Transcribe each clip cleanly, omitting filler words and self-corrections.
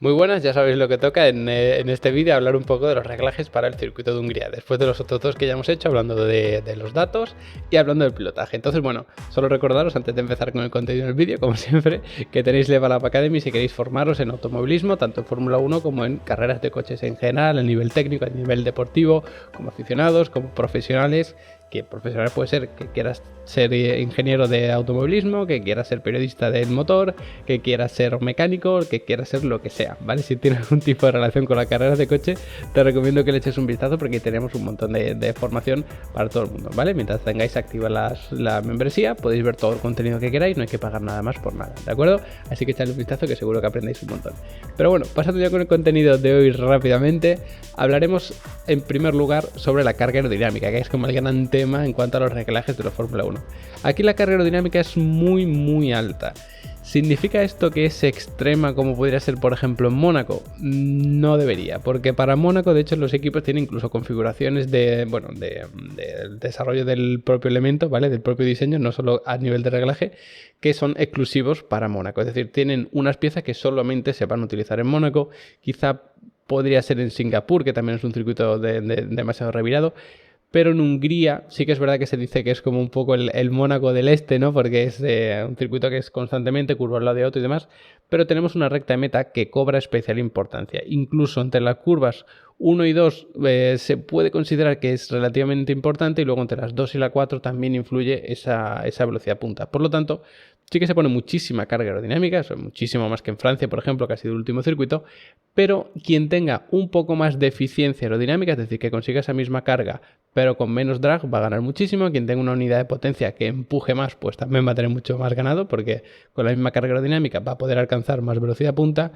Muy buenas, ya sabéis lo que toca en este vídeo, hablar un poco de los reglajes para el circuito de Hungría, después de los otros dos que ya hemos hecho, hablando de los datos y hablando del pilotaje. Entonces, bueno, solo recordaros, antes de empezar con el contenido del vídeo, como siempre, que tenéis Level Up Academy si queréis formaros en automovilismo, tanto en Fórmula 1 como en carreras de coches en general, a nivel técnico, a nivel deportivo, como aficionados, como profesionales. Que profesional puede ser que quieras ser ingeniero de automovilismo, que quieras ser periodista del motor, que quieras ser mecánico, que quieras ser lo que sea, ¿vale? Si tienes algún tipo de relación con las carreras de coche, te recomiendo que le eches un vistazo porque tenemos un montón de formación para todo el mundo, ¿vale? Mientras tengáis activa la membresía, podéis ver todo el contenido que queráis, no hay que pagar nada más por nada, ¿de acuerdo? Así que echadle un vistazo que seguro que aprendéis un montón. Pero bueno, pasando ya con el contenido de hoy rápidamente, hablaremos en primer lugar sobre la carga aerodinámica, que es como el gran tema en cuanto a los reglajes de la Fórmula 1. Aquí la carga aerodinámica es muy alta. ¿Significa esto que es extrema como podría ser por ejemplo en Mónaco? No debería, porque para Mónaco de hecho los equipos tienen incluso configuraciones del desarrollo del propio elemento, ¿vale? Del propio diseño, no solo a nivel de reglaje, que son exclusivos para Mónaco. Es decir, tienen unas piezas que solamente se van a utilizar en Mónaco, quizá podría ser en Singapur, que también es un circuito demasiado revirado. Pero en Hungría sí que es verdad que se dice que es como un poco el Mónaco del Este, ¿no? Porque es un circuito que es constantemente curva al lado de otro y demás. Pero tenemos una recta de meta que cobra especial importancia. Incluso entre las curvas 1 y 2 se puede considerar que es relativamente importante y luego entre las 2 y la 4 también influye esa velocidad punta. Por lo tanto, sí que se pone muchísima carga aerodinámica, muchísimo más que en Francia, por ejemplo, que ha sido el último circuito, pero quien tenga un poco más de eficiencia aerodinámica, es decir, que consiga esa misma carga pero con menos drag va a ganar muchísimo. Quien tenga una unidad de potencia que empuje más, pues también va a tener mucho más ganado, porque con la misma carga aerodinámica va a poder alcanzar más velocidad punta.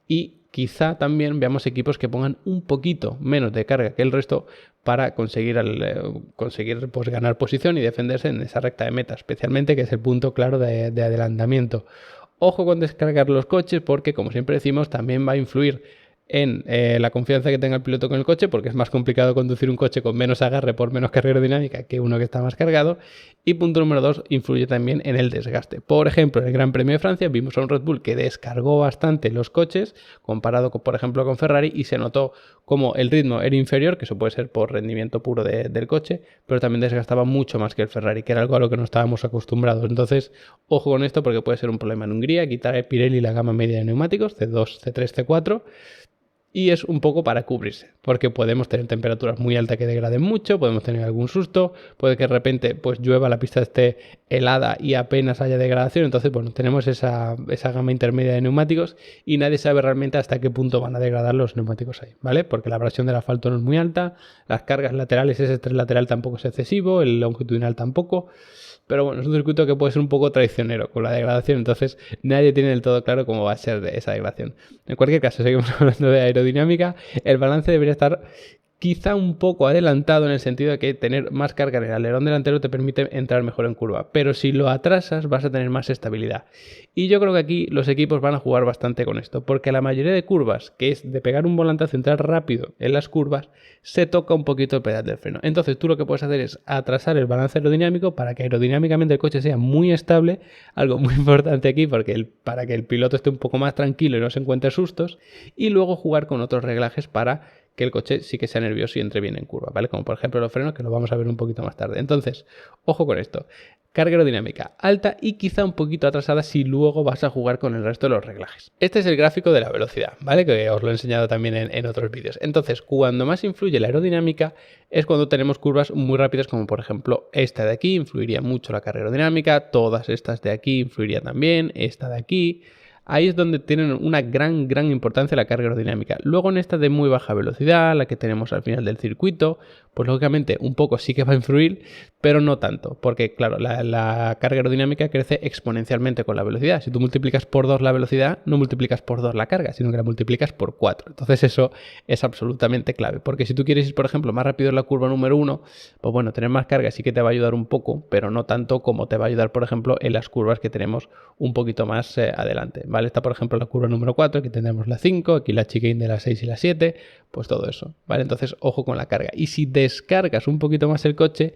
Y quizá también veamos equipos que pongan un poquito menos de carga que el resto para conseguir pues, ganar posición y defenderse en esa recta de meta, especialmente que es el punto claro de adelantamiento. Ojo con descargar los coches porque, como siempre decimos, también va a influir en la confianza que tenga el piloto con el coche, porque es más complicado conducir un coche con menos agarre por menos carga aerodinámica que uno que está más cargado. Y punto número 2, influye también en el desgaste. Por ejemplo, en el Gran Premio de Francia vimos a un Red Bull que descargó bastante los coches comparado con, por ejemplo, con Ferrari, y se notó como el ritmo era inferior, que eso puede ser por rendimiento puro del coche, pero también desgastaba mucho más que el Ferrari, que era algo a lo que no estábamos acostumbrados. Entonces, ojo con esto porque puede ser un problema en Hungría, quitar el Pirelli la gama media de neumáticos, C2, C3, C4, y es un poco para cubrirse, porque podemos tener temperaturas muy altas que degraden mucho, podemos tener algún susto, puede que de repente pues llueva, la pista esté helada y apenas haya degradación. Entonces, bueno, tenemos esa gama intermedia de neumáticos y nadie sabe realmente hasta qué punto van a degradar los neumáticos ahí, ¿vale? Porque la abrasión del asfalto no es muy alta, las cargas laterales, ese estrés lateral tampoco es excesivo, el longitudinal tampoco. Pero bueno, es un circuito que puede ser un poco traicionero con la degradación, entonces nadie tiene del todo claro cómo va a ser esa degradación. En cualquier caso, seguimos hablando de aerodinámica. El balance debería estar quizá un poco adelantado en el sentido de que tener más carga en el alerón delantero te permite entrar mejor en curva, pero si lo atrasas vas a tener más estabilidad. Y yo creo que aquí los equipos van a jugar bastante con esto, porque la mayoría de curvas, que es de pegar un volantazo, entrar rápido en las curvas, se toca un poquito el pedal del freno. Entonces tú lo que puedes hacer es atrasar el balance aerodinámico para que aerodinámicamente el coche sea muy estable, algo muy importante aquí porque para que el piloto esté un poco más tranquilo y no se encuentre sustos, y luego jugar con otros reglajes para que el coche sí que sea nervioso y entre bien en curva, ¿vale? Como por ejemplo los frenos, que lo vamos a ver un poquito más tarde. Entonces, ojo con esto. Carga aerodinámica alta y quizá un poquito atrasada si luego vas a jugar con el resto de los reglajes. Este es el gráfico de la velocidad, ¿vale? Que os lo he enseñado también en otros vídeos. Entonces, cuando más influye la aerodinámica es cuando tenemos curvas muy rápidas, como por ejemplo esta de aquí, influiría mucho la carga aerodinámica, todas estas de aquí influiría también, esta de aquí. Ahí es donde tienen una gran importancia la carga aerodinámica. Luego en esta de muy baja velocidad, la que tenemos al final del circuito, pues lógicamente un poco sí que va a influir, pero no tanto, porque claro, la carga aerodinámica crece exponencialmente con la velocidad. Si tú multiplicas por 2 la velocidad, no multiplicas por 2 la carga, sino que la multiplicas por 4. Entonces eso es absolutamente clave, porque si tú quieres ir, por ejemplo, más rápido en la curva número 1, pues bueno, tener más carga sí que te va a ayudar un poco, pero no tanto como te va a ayudar, por ejemplo, en las curvas que tenemos un poquito más adelante, ¿vale? Está, por ejemplo, la curva número 4, aquí tenemos la 5, aquí la chicane de la 6 y la 7, pues todo eso, ¿vale? Entonces, ojo con la carga. Y si descargas un poquito más el coche,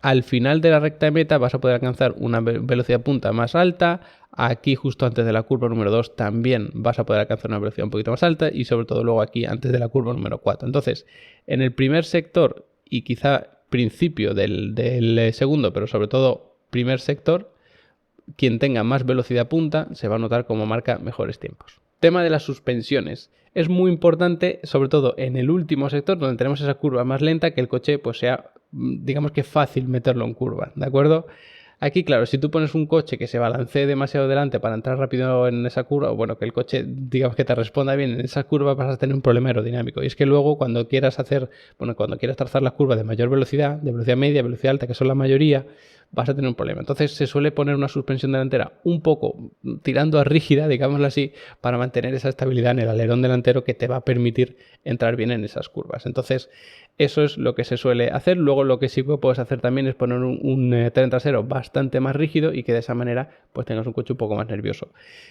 al final de la recta de meta vas a poder alcanzar una velocidad punta más alta. Aquí justo antes de la curva número 2 también vas a poder alcanzar una velocidad un poquito más alta y sobre todo luego aquí antes de la curva número 4. Entonces, en el primer sector y quizá principio del segundo, pero sobre todo primer sector, quien tenga más velocidad punta se va a notar como marca mejores tiempos. Tema de las suspensiones. Es muy importante, sobre todo en el último sector, donde tenemos esa curva más lenta, que el coche pues sea, digamos que fácil meterlo en curva, ¿de acuerdo? Aquí, claro, si tú pones un coche que se balancee demasiado delante para entrar rápido en esa curva, o bueno, que el coche, digamos que te responda bien en esa curva, vas a tener un problema aerodinámico. Y es que luego cuando quieras trazar las curvas de mayor velocidad, de velocidad media, velocidad alta, que son la mayoría, vas a tener un problema. Entonces se suele poner una suspensión delantera un poco tirando a rígida, digámoslo así, para mantener esa estabilidad en el alerón delantero que te va a permitir entrar bien en esas curvas. Entonces eso es lo que se suele hacer. Luego lo que sí que puedes hacer también es poner un tren trasero bastante más rígido y que de esa manera pues tengas un coche un poco más nervioso.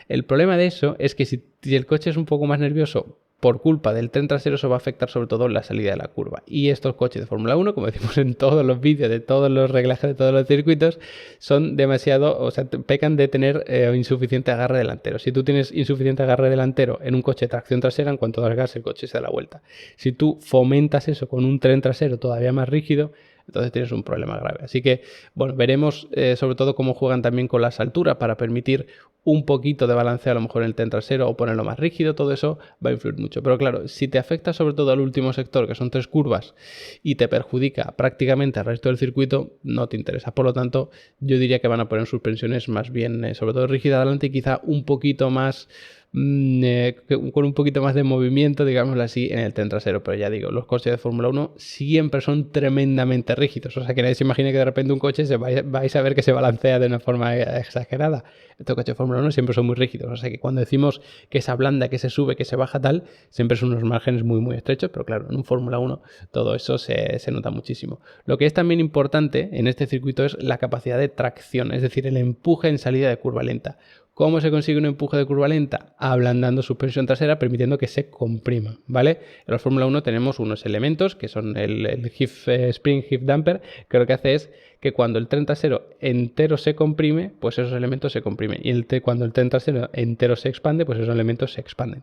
El problema de eso es que si el coche es un poco más nervioso por culpa del tren trasero, eso va a afectar sobre todo la salida de la curva. Y estos coches de Fórmula 1, como decimos en todos los vídeos de todos los reglajes de todos los circuitos, son demasiado, o sea, pecan de tener insuficiente agarre delantero. Si tú tienes insuficiente agarre delantero en un coche de tracción trasera, en cuanto das gas el coche se da la vuelta. Si tú fomentas eso con un tren trasero todavía más rígido, entonces tienes un problema grave. Así que, bueno, veremos sobre todo cómo juegan también con las alturas para permitir un poquito de balanceo a lo mejor en el tren trasero o ponerlo más rígido. Todo eso va a influir mucho. Pero claro, si te afecta sobre todo al último sector, que son 3 curvas, y te perjudica prácticamente al resto del circuito, no te interesa. Por lo tanto, yo diría que van a poner suspensiones más bien, sobre todo rígidas adelante y quizá un poquito más con un poquito más de movimiento, digámoslo así, en el tren trasero. Pero ya digo, los coches de Fórmula 1 siempre son tremendamente rígidos, o sea que nadie se imagine que de repente un coche vais a ver que se balancea de una forma exagerada. Estos coches de Fórmula 1 siempre son muy rígidos, o sea que cuando decimos que se ablanda, que se sube, que se baja tal, siempre son unos márgenes muy muy estrechos, pero claro, en un Fórmula 1 todo eso se nota muchísimo. Lo que es también importante en este circuito es la capacidad de tracción, es decir, el empuje en salida de curva lenta. ¿Cómo se consigue un empuje de curva lenta? Ablandando suspensión trasera, permitiendo que se comprima, ¿vale? En la Fórmula 1 tenemos unos elementos que son el Spring Hip Damper, que lo que hace es que cuando el tren trasero entero se comprime, pues esos elementos se comprimen. Y cuando el tren trasero entero se expande, pues esos elementos se expanden.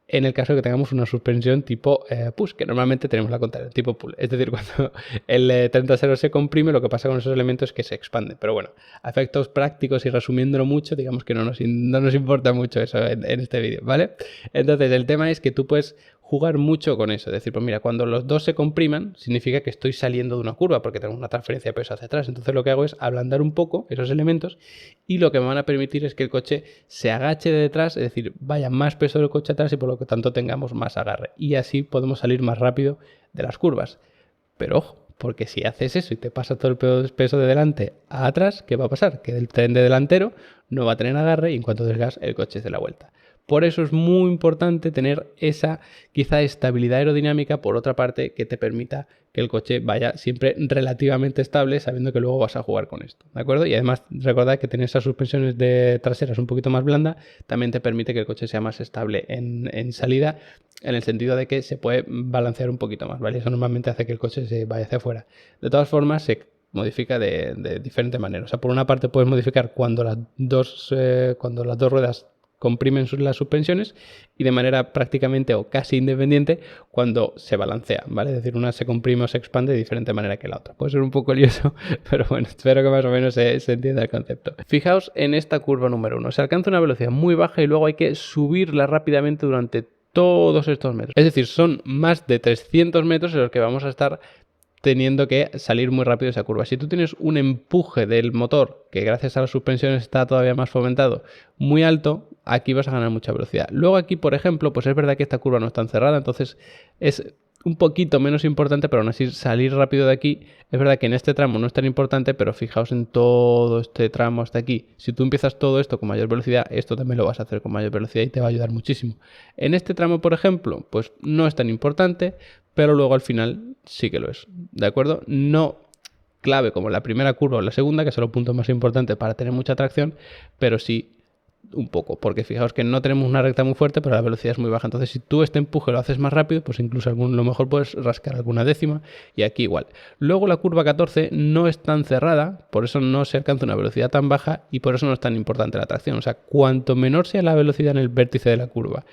En el caso de que tengamos una suspensión tipo push, que normalmente tenemos la contraria, tipo pull. Es decir, cuando el tren trasero se comprime, lo que pasa con esos elementos es que se expanden. Pero bueno, a efectos prácticos y resumiéndolo mucho, digamos que no nos importa mucho eso en este vídeo, ¿vale? Entonces, el tema es que tú puedes jugar mucho con eso. Es decir, pues mira, cuando los dos se compriman, significa que estoy saliendo de una curva porque tengo una transferencia de peso hacia atrás. Entonces lo que hago es ablandar un poco esos elementos y lo que me van a permitir es que el coche se agache de detrás, es decir, vaya más peso del coche atrás y por lo tanto tengamos más agarre. Y así podemos salir más rápido de las curvas. Pero ojo, porque si haces eso y te pasa todo el peso de delante a atrás, ¿qué va a pasar? Que el tren de delantero no va a tener agarre y en cuanto des gas el coche se da la vuelta. Por eso es muy importante tener esa quizá estabilidad aerodinámica, por otra parte, que te permita que el coche vaya siempre relativamente estable, sabiendo que luego vas a jugar con esto, ¿de acuerdo? Y además recordad que tener esas suspensiones traseras un poquito más blandas también te permite que el coche sea más estable en salida, en el sentido de que se puede balancear un poquito más, ¿vale? Eso normalmente hace que el coche se vaya hacia afuera. De todas formas, se modifica de diferente manera. O sea, por una parte puedes modificar cuando las dos ruedas comprimen las suspensiones y de manera prácticamente o casi independiente cuando se balancea, ¿vale? Es decir, una se comprime o se expande de diferente manera que la otra. Puede ser un poco lioso, pero bueno, espero que más o menos se entienda el concepto. Fijaos en esta curva número 1. Se alcanza una velocidad muy baja y luego hay que subirla rápidamente durante todos estos metros. Es decir, son más de 300 metros en los que vamos a estar teniendo que salir muy rápido de esa curva. Si tú tienes un empuje del motor, que gracias a las suspensiones está todavía más fomentado, muy alto, aquí vas a ganar mucha velocidad. Luego aquí, por ejemplo, pues es verdad que esta curva no está cerrada, entonces es un poquito menos importante, pero aún así salir rápido de aquí, es verdad que en este tramo no es tan importante, pero fijaos en todo este tramo hasta aquí. Si tú empiezas todo esto con mayor velocidad, esto también lo vas a hacer con mayor velocidad y te va a ayudar muchísimo. En este tramo, por ejemplo, pues no es tan importante, pero luego al final sí que lo es, ¿de acuerdo? No clave como la primera curva o la segunda, que son los puntos más importantes para tener mucha tracción, pero sí un poco, porque fijaos que no tenemos una recta muy fuerte, pero la velocidad es muy baja. Entonces, si tú este empuje lo haces más rápido, pues incluso lo mejor puedes rascar alguna décima, y aquí igual. Luego la curva 14 no es tan cerrada, por eso no se alcanza una velocidad tan baja y por eso no es tan importante la tracción. O sea, cuanto menor sea la velocidad en el vértice de la curva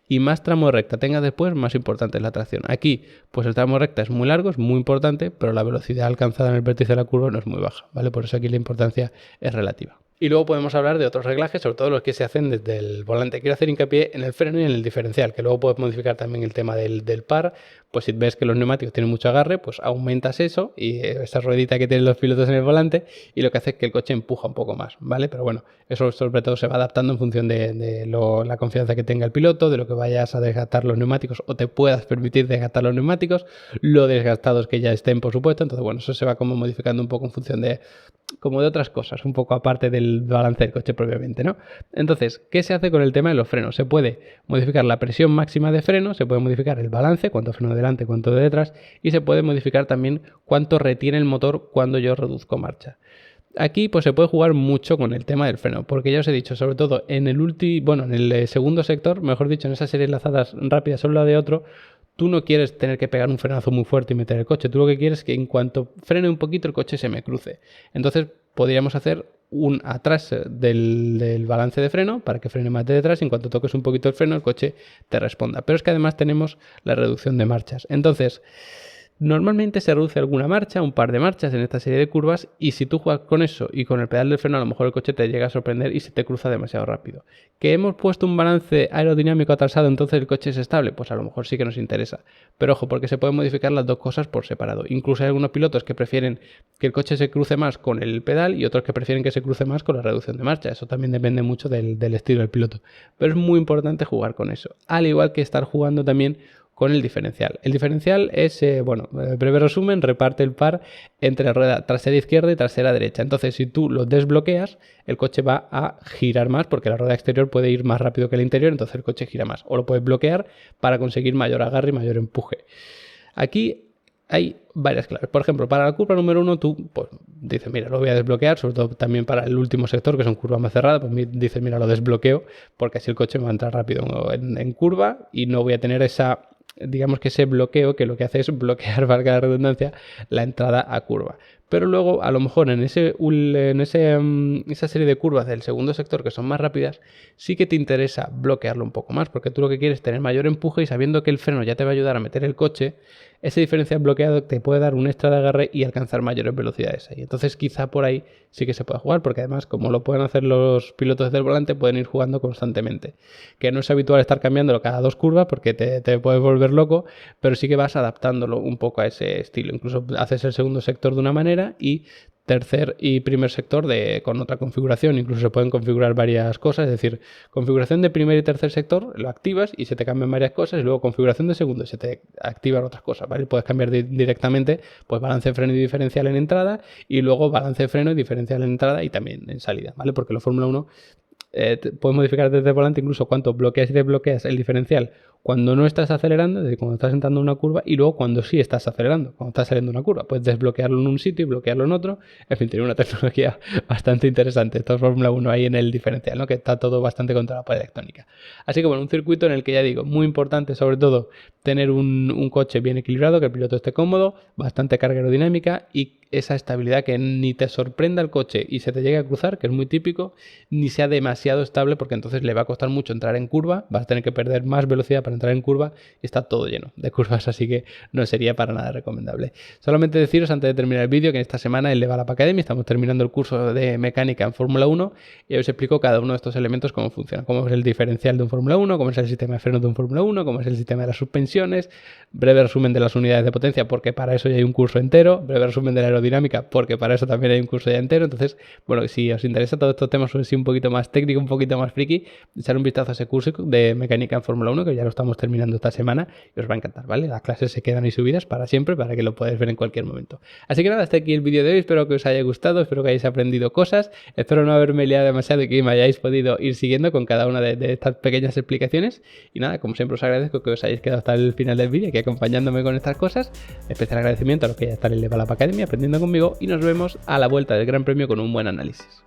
y más tramo de recta tenga después, más importante es la tracción. Aquí, pues el tramo de recta es muy largo, es muy importante, pero la velocidad alcanzada en el vértice de la curva no es muy baja, ¿vale? Por eso aquí la importancia es relativa. Y luego podemos hablar de otros reglajes, sobre todo los que se hacen desde el volante. Quiero hacer hincapié en el freno y en el diferencial, que luego puedes modificar también el tema del par. Pues si ves que los neumáticos tienen mucho agarre, pues aumentas eso y esa ruedita que tienen los pilotos en el volante, y lo que hace es que el coche empuja un poco más, ¿vale? Pero bueno, eso sobre todo se va adaptando en función de la confianza que tenga el piloto, de lo que vayas a desgastar los neumáticos o te puedas permitir desgastar los neumáticos, lo desgastados que ya estén, por supuesto. Entonces, bueno, eso se va como modificando un poco en función de otras cosas, un poco aparte del balance del coche propiamente, ¿no? Entonces, ¿qué se hace con el tema de los frenos? Se puede modificar la presión máxima de freno, se puede modificar el balance, cuánto freno de delante, cuánto de detrás, y se puede modificar también cuánto retiene el motor cuando yo reduzco marcha. Aquí pues se puede jugar mucho con el tema del freno, porque ya os he dicho, sobre todo en el segundo sector, mejor dicho, en esas series enlazadas rápidas uno de otro, tú no quieres tener que pegar un frenazo muy fuerte y meter el coche. Tú lo que quieres es que en cuanto frene un poquito el coche se me cruce. Entonces podríamos hacer un atrás del balance de freno para que frene más de detrás y en cuanto toques un poquito el freno el coche te responda. Pero es que además tenemos la reducción de marchas. Entonces, normalmente se reduce alguna marcha, un par de marchas en esta serie de curvas, y si tú juegas con eso y con el pedal del freno, a lo mejor el coche te llega a sorprender y se te cruza demasiado rápido. ¿Que hemos puesto un balance aerodinámico atrasado, entonces el coche es estable? Pues a lo mejor sí que nos interesa. Pero ojo, porque se pueden modificar las dos cosas por separado. Incluso hay algunos pilotos que prefieren que el coche se cruce más con el pedal y otros que prefieren que se cruce más con la reducción de marcha. Eso también depende mucho del estilo del piloto. Pero es muy importante jugar con eso. Al igual que estar jugando también con el diferencial. El diferencial es, breve resumen, reparte el par entre la rueda trasera izquierda y trasera derecha. Entonces, si tú lo desbloqueas, el coche va a girar más porque la rueda exterior puede ir más rápido que la interior, entonces el coche gira más. O lo puedes bloquear para conseguir mayor agarre y mayor empuje. Aquí hay varias claves. Por ejemplo, para la curva número 1, tú pues, dices, mira, lo voy a desbloquear, sobre todo también para el último sector, que son curvas más cerradas, pues dices, mira, lo desbloqueo, porque así el coche me va a entrar rápido en curva y no voy a tener digamos que ese bloqueo que lo que hace es bloquear, valga la redundancia, la entrada a curva. Pero luego, a lo mejor en esa serie de curvas del segundo sector que son más rápidas, sí que te interesa bloquearlo un poco más, porque tú lo que quieres es tener mayor empuje y sabiendo que el freno ya te va a ayudar a meter el coche, ese diferencial bloqueado te puede dar un extra de agarre y alcanzar mayores velocidades ahí. Entonces quizá por ahí sí que se puede jugar, porque además como lo pueden hacer los pilotos del volante, pueden ir jugando constantemente. Que no es habitual estar cambiándolo cada 2 curvas porque te puedes volver loco, pero sí que vas adaptándolo un poco a ese estilo. Incluso haces el segundo sector de una manera y tercer y primer sector con otra configuración. Incluso se pueden configurar varias cosas, es decir, configuración de primer y tercer sector lo activas y se te cambian varias cosas, y luego configuración de segundo y se te activan otras cosas, ¿vale? Puedes cambiar directamente pues balance, freno y diferencial en entrada, y luego balance, freno y diferencial en entrada y también en salida, ¿vale? Porque la Fórmula 1 puedes modificar desde el volante incluso cuánto bloqueas y desbloqueas el diferencial cuando no estás acelerando, es decir, cuando estás entrando en una curva, y luego cuando sí estás acelerando, cuando estás saliendo de una curva. Puedes desbloquearlo en un sitio y bloquearlo en otro. En fin, tiene una tecnología bastante interesante. Esto es Fórmula 1 ahí en el diferencial, ¿no? Que está todo bastante controlado por electrónica. Así que bueno, un circuito en el que ya digo, muy importante sobre todo tener un coche bien equilibrado, que el piloto esté cómodo, bastante carga aerodinámica y esa estabilidad, que ni te sorprenda el coche y se te llegue a cruzar, que es muy típico, ni sea demasiado estable, porque entonces le va a costar mucho entrar en curva, vas a tener que perder más velocidad para entrar en curva y está todo lleno de curvas, así que no sería para nada recomendable. Solamente deciros antes de terminar el vídeo que en esta semana en Level Up Academy estamos terminando el curso de mecánica en Fórmula 1 y os explico cada uno de estos elementos cómo funciona, cómo es el diferencial de un Fórmula 1, cómo es el sistema de frenos de un Fórmula 1, cómo es el sistema de las suspensiones, breve resumen de las unidades de potencia, porque para eso ya hay un curso entero, breve resumen de la aerodinámica, porque para eso también hay un curso ya entero. Entonces, bueno, si os interesa todos estos temas, son así un poquito más técnico, un poquito más friki, echar un vistazo a ese curso de mecánica en Fórmula 1, que ya lo estamos terminando esta semana y os va a encantar, ¿vale? Las clases se quedan ahí subidas para siempre, para que lo podáis ver en cualquier momento. Así que nada, hasta aquí el vídeo de hoy, espero que os haya gustado, espero que hayáis aprendido cosas, espero no haberme liado demasiado y que me hayáis podido ir siguiendo con cada una de estas pequeñas explicaciones. Y nada, como siempre os agradezco que os hayáis quedado hasta el final del vídeo, aquí acompañándome con estas cosas. Especial agradecimiento a los que ya están en Level Up Academy aprendiendo conmigo, y nos vemos a la vuelta del Gran Premio con un buen análisis.